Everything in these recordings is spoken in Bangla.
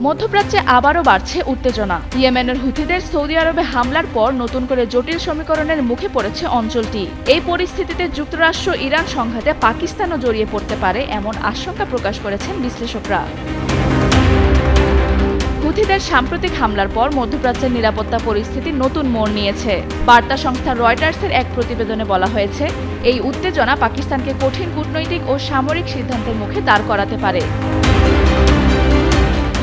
মধ্যপ্রাচ্যে আবারও বাড়ছে উত্তেজনা। ইয়েমেনের হুথিদের সৌদি আরবে হামলার পর নতুন করে জটিল সমীকরণের মুখে পড়েছে অঞ্চলটি। এই পরিস্থিতিতে যুক্তরাষ্ট্র ইরান সংঘাতে পাকিস্তানও জড়িয়ে পড়তে পারে এমন আশঙ্কা প্রকাশ করেছেন বিশ্লেষকরা। হুথিদের সাম্প্রতিক হামলার পর মধ্যপ্রাচ্যের নিরাপত্তা পরিস্থিতি নতুন মোড় নিয়েছে। বার্তা সংস্থা রয়টার্সের এক প্রতিবেদনে বলা হয়েছে, এই উত্তেজনা পাকিস্তানকে কঠিন কূটনৈতিক ও সামরিক সিদ্ধান্তের মুখে দাঁড় করাতে পারে।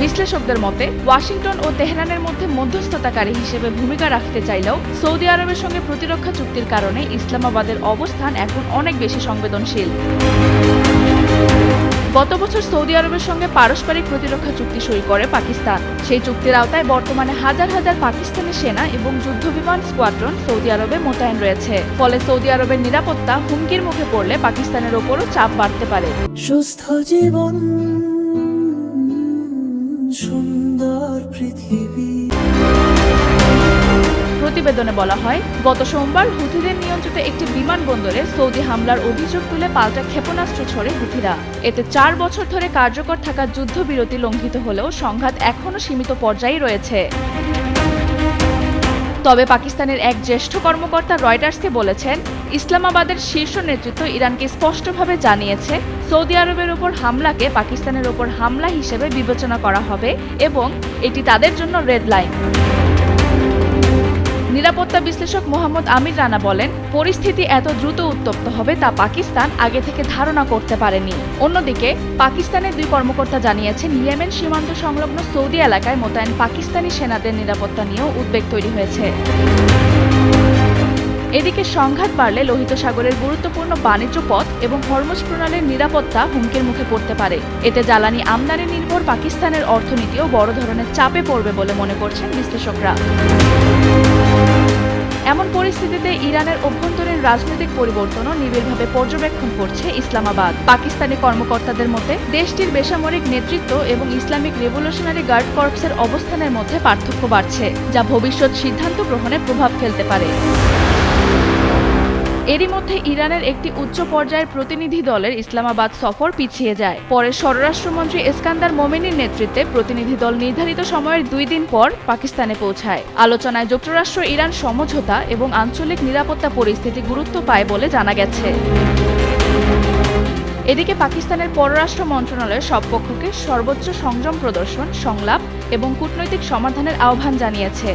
বিশ্লেষকদের মতে, ওয়াশিংটন ও তেহরানের মধ্যে মধ্যস্থতাকারী হিসেবে ভূমিকা রাখতে চাইলেও সৌদি আরবের সঙ্গে প্রতিরক্ষা চুক্তির কারণে ইসলামাবাদের অবস্থান এখন অনেক বেশি সংবেদনশীল। গত বছর সৌদি আরবের সঙ্গে পারস্পরিক প্রতিরক্ষা চুক্তি সই করে পাকিস্তান। সেই চুক্তির আওতায় বর্তমানে হাজার হাজার পাকিস্তানি সেনা এবং যুদ্ধবিমান স্কোয়াড্রন সৌদি আরবে মোতায়েন রয়েছে। ফলে সৌদি আরবের নিরাপত্তা হুমকির মুখে পড়লে পাকিস্তানের ওপরও চাপ বাড়তে পারে। সুস্থ জীবন, সুন্দর পৃথিবী। প্রতিবেদনে বলা হয়, গত সোমবার হুথিদের নিয়ন্ত্রিত একটি বিমানবন্দরে সৌদি হামলার অভিযোগ তুলে পাল্টা ক্ষেপণাস্ত্র ছোড়ে হুথিরা। এতে 4 বছর ধরে কার্যকর থাকা যুদ্ধবিরতি লঙ্ঘিত হলেও সংঘাত এখনও সীমিত পর্যায়ে রয়েছে। তবে পাকিস্তানের এক জ্যেষ্ঠ কর্মকর্তা রয়টার্সকে বলেছেন, ইসলামাবাদের শীর্ষ নেতৃত্ব ইরানকে স্পষ্টভাবে জানিয়েছে, সৌদি আরবের ওপর হামলাকে পাকিস্তানের ওপর হামলা হিসেবে বিবেচনা করা হবে এবং এটি তাদের জন্য রেড লাইন। নিরাপত্তা বিশ্লেষক মোহাম্মদ আমির রানা বলেন, পরিস্থিতি এত দ্রুত উত্তপ্ত হবে তা পাকিস্তান আগে থেকে ধারণা করতে পারেনি। অন্যদিকে পাকিস্তানের 2 কর্মকর্তা জানিয়েছেন, ইয়েমেন সীমান্ত সংলগ্ন সৌদি এলাকায় মোতায়েন পাকিস্তানি সেনাদের নিরাপত্তা নিয়েও উদ্বেগ তৈরি হয়েছে। এদিকে সংঘাত বাড়লে লোহিত সাগরের গুরুত্বপূর্ণ বাণিজ্য পথ এবং হরমুজ প্রণালীর নিরাপত্তা হুমকির মুখে পড়তে পারে। এতে জ্বালানি আমদানি নির্ভর পাকিস্তানের অর্থনীতিও বড় ধরনের চাপে পড়বে বলে মনে করছেন বিশ্লেষকরা। এমন পরিস্থিতিতে ইরানের অভ্যন্তরীণ রাজনৈতিক পরিবর্তনও নিবিড়ভাবে পর্যবেক্ষণ করছে ইসলামাবাদ। পাকিস্তানি কর্মকর্তাদের মতে, দেশটির বেসামরিক নেতৃত্ব এবং ইসলামিক রেভলিউশনারি গার্ড কর্পসের অবস্থানের মধ্যে পার্থক্য বাড়ছে, যা ভবিষ্যৎ সিদ্ধান্ত গ্রহণে প্রভাব ফেলতে পারে। এরই মধ্যে ইরানের একটি উচ্চ পর্যায়ের প্রতিনিধি দলের ইসলামাবাদ সফর পিছিয়ে যায়। পরে স্বরাষ্ট্রমন্ত্রী এসকান্দার মোমেনির নেতৃত্বে প্রতিনিধি দল নির্ধারিত সময়ের 2 দিন পর পাকিস্তানে পৌঁছায়। আলোচনায় যুক্তরাষ্ট্র ইরান সমঝোতা এবং আঞ্চলিক নিরাপত্তা পরিস্থিতি গুরুত্ব পায় বলে জানা গেছে। এদিকে পাকিস্তানের পররাষ্ট্র মন্ত্রণালয় সব পক্ষকে সর্বোচ্চ সংযম প্রদর্শন, সংলাপ এবং কূটনৈতিক সমাধানের আহ্বান জানিয়েছে।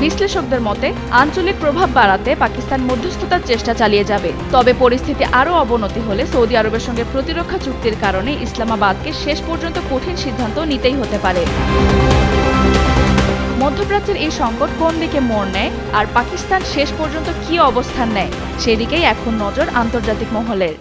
বিশ্লেষকদের মতে, আঞ্চলিক প্রভাব বাড়াতে পাকিস্তান মধ্যস্থতার চেষ্টা চালিয়ে যাবে। তবে পরিস্থিতি আরও অবনতি হলে সৌদি আরবের সঙ্গে প্রতিরক্ষা চুক্তির কারণে ইসলামাবাদকে শেষ পর্যন্ত কঠিন সিদ্ধান্ত নিতেই হতে পারে। মধ্যপ্রাচ্যের এই সংকট কোন দিকে মোড় নেয় আর পাকিস্তান শেষ পর্যন্ত কী অবস্থান নেয়, সেদিকেই এখন নজর আন্তর্জাতিক মহলের।